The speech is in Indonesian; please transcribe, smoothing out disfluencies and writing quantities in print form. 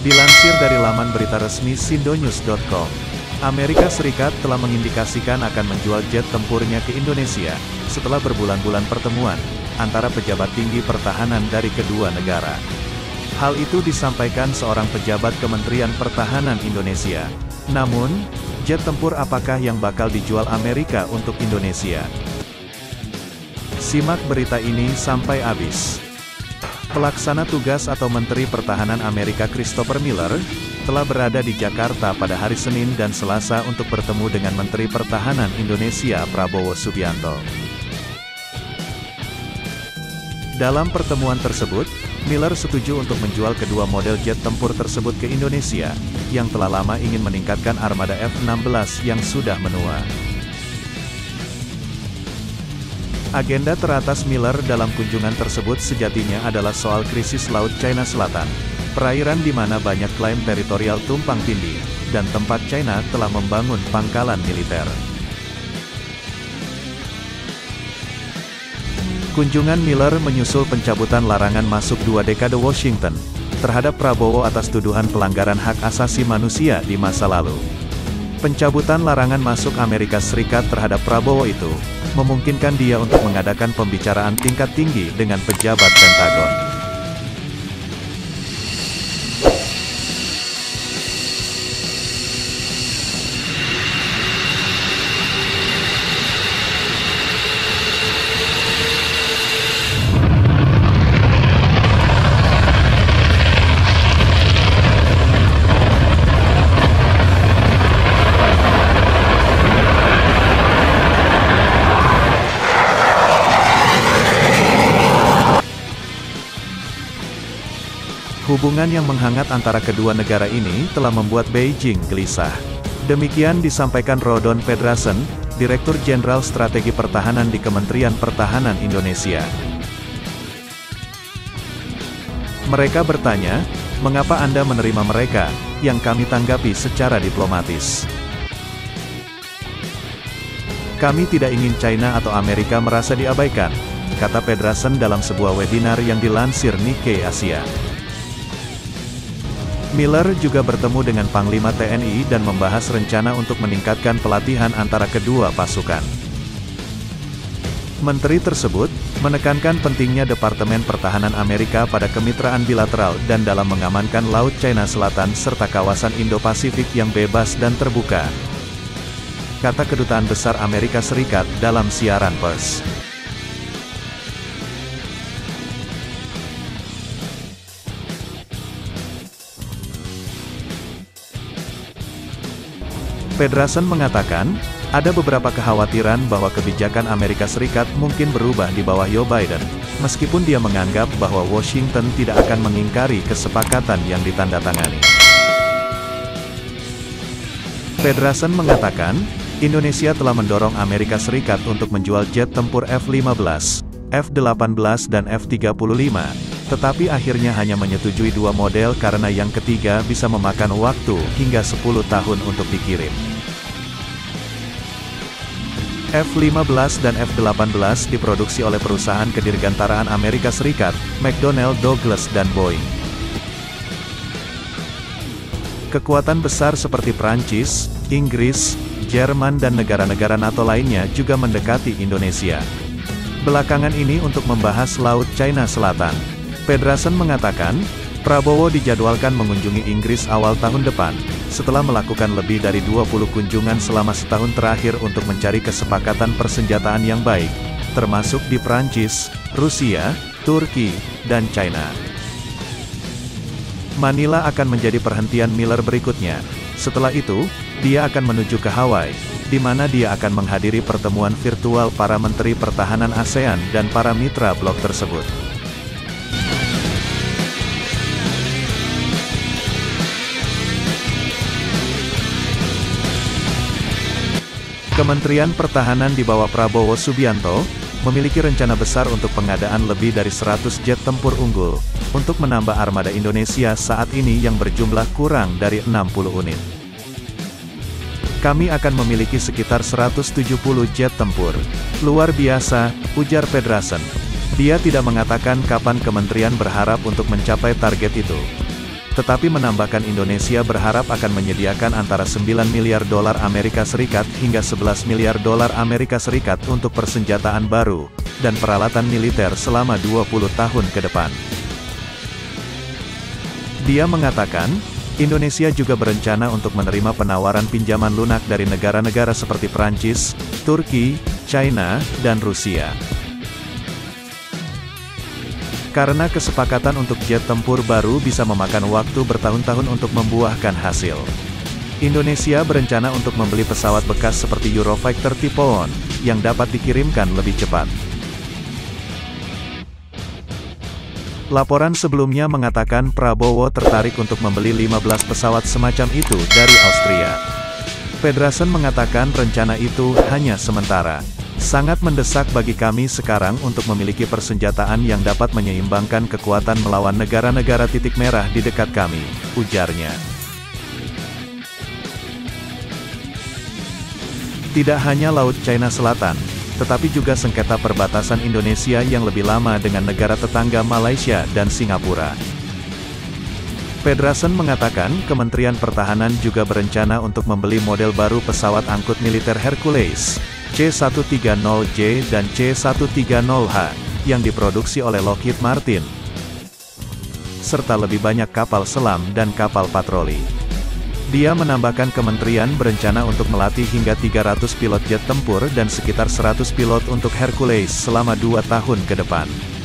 Dilansir dari laman berita resmi sindonews.com, Amerika Serikat telah mengindikasikan akan menjual jet tempurnya ke Indonesia, setelah berbulan-bulan pertemuan antara pejabat tinggi pertahanan dari kedua negara. Hal itu disampaikan seorang pejabat Kementerian Pertahanan Indonesia. Namun, jet tempur apakah yang bakal dijual Amerika untuk Indonesia? Simak berita ini sampai habis. Pelaksana tugas atau Menteri Pertahanan Amerika Christopher Miller, telah berada di Jakarta pada hari Senin dan Selasa untuk bertemu dengan Menteri Pertahanan Indonesia Prabowo Subianto. Dalam pertemuan tersebut, Miller setuju untuk menjual kedua model jet tempur tersebut ke Indonesia, yang telah lama ingin meningkatkan armada F-16 yang sudah menua. Agenda teratas Miller dalam kunjungan tersebut sejatinya adalah soal krisis Laut China Selatan, perairan di mana banyak klaim teritorial tumpang tindih, dan tempat China telah membangun pangkalan militer. Kunjungan Miller menyusul pencabutan larangan masuk 2 dekade Washington terhadap Prabowo atas tuduhan pelanggaran hak asasi manusia di masa lalu. Pencabutan larangan masuk Amerika Serikat terhadap Prabowo itu memungkinkan dia untuk mengadakan pembicaraan tingkat tinggi dengan pejabat Pentagon. Hubungan yang menghangat antara kedua negara ini telah membuat Beijing gelisah. Demikian disampaikan Rodon Pedrasen, Direktur Jenderal Strategi Pertahanan di Kementerian Pertahanan Indonesia. Mereka bertanya, mengapa Anda menerima mereka, yang kami tanggapi secara diplomatis. Kami tidak ingin China atau Amerika merasa diabaikan, kata Pedrasen dalam sebuah webinar yang dilansir Nikkei Asia. Miller juga bertemu dengan Panglima TNI dan membahas rencana untuk meningkatkan pelatihan antara kedua pasukan. Menteri tersebut menekankan pentingnya Departemen Pertahanan Amerika pada kemitraan bilateral dan dalam mengamankan Laut China Selatan serta kawasan Indo-Pasifik yang bebas dan terbuka, kata Kedutaan Besar Amerika Serikat dalam siaran pers. Pedrasen mengatakan, ada beberapa kekhawatiran bahwa kebijakan Amerika Serikat mungkin berubah di bawah Joe Biden, meskipun dia menganggap bahwa Washington tidak akan mengingkari kesepakatan yang ditandatangani. Pedrasen mengatakan, Indonesia telah mendorong Amerika Serikat untuk menjual jet tempur F-15, F-18 dan F-35, tetapi akhirnya hanya menyetujui 2 model karena yang ketiga bisa memakan waktu hingga 10 tahun untuk dikirim. F-15 dan F-18 diproduksi oleh perusahaan kedirgantaraan Amerika Serikat, McDonnell Douglas dan Boeing. Kekuatan besar seperti Prancis, Inggris, Jerman dan negara-negara NATO lainnya juga mendekati Indonesia belakangan ini untuk membahas Laut China Selatan. Pedrasen mengatakan, Prabowo dijadwalkan mengunjungi Inggris awal tahun depan, setelah melakukan lebih dari 20 kunjungan selama setahun terakhir untuk mencari kesepakatan persenjataan yang baik, termasuk di Prancis, Rusia, Turki, dan China. Manila akan menjadi perhentian Miller berikutnya. Setelah itu, dia akan menuju ke Hawaii, di mana dia akan menghadiri pertemuan virtual para Menteri Pertahanan ASEAN dan para mitra blok tersebut. Kementerian Pertahanan di bawah Prabowo Subianto, memiliki rencana besar untuk pengadaan lebih dari 100 jet tempur unggul, untuk menambah armada Indonesia saat ini yang berjumlah kurang dari 60 unit. Kami akan memiliki sekitar 170 jet tempur. Luar biasa, ujar Pedrasen. Dia tidak mengatakan kapan kementerian berharap untuk mencapai target itu. tetapi menambahkan Indonesia berharap akan menyediakan antara 9 miliar dolar Amerika Serikat hingga 11 miliar dolar Amerika Serikat untuk persenjataan baru, dan peralatan militer selama 20 tahun ke depan. Dia mengatakan, Indonesia juga berencana untuk menerima penawaran pinjaman lunak dari negara-negara seperti Prancis, Turki, China, dan Rusia. Karena kesepakatan untuk jet tempur baru bisa memakan waktu bertahun-tahun untuk membuahkan hasil. Indonesia berencana untuk membeli pesawat bekas seperti Eurofighter tipe ON, yang dapat dikirimkan lebih cepat. Laporan sebelumnya mengatakan Prabowo tertarik untuk membeli 15 pesawat semacam itu dari Austria. Federasen mengatakan rencana itu hanya sementara. Sangat mendesak bagi kami sekarang untuk memiliki persenjataan yang dapat menyeimbangkan kekuatan melawan negara-negara titik merah di dekat kami, ujarnya. Tidak hanya Laut China Selatan, tetapi juga sengketa perbatasan Indonesia yang lebih lama dengan negara tetangga Malaysia dan Singapura. Federasen mengatakan Kementerian Pertahanan juga berencana untuk membeli model baru pesawat angkut militer Hercules, C-130J dan C-130H, yang diproduksi oleh Lockheed Martin, serta lebih banyak kapal selam dan kapal patroli. Dia menambahkan kementerian berencana untuk melatih hingga 300 pilot jet tempur dan sekitar 100 pilot untuk Hercules selama 2 tahun ke depan.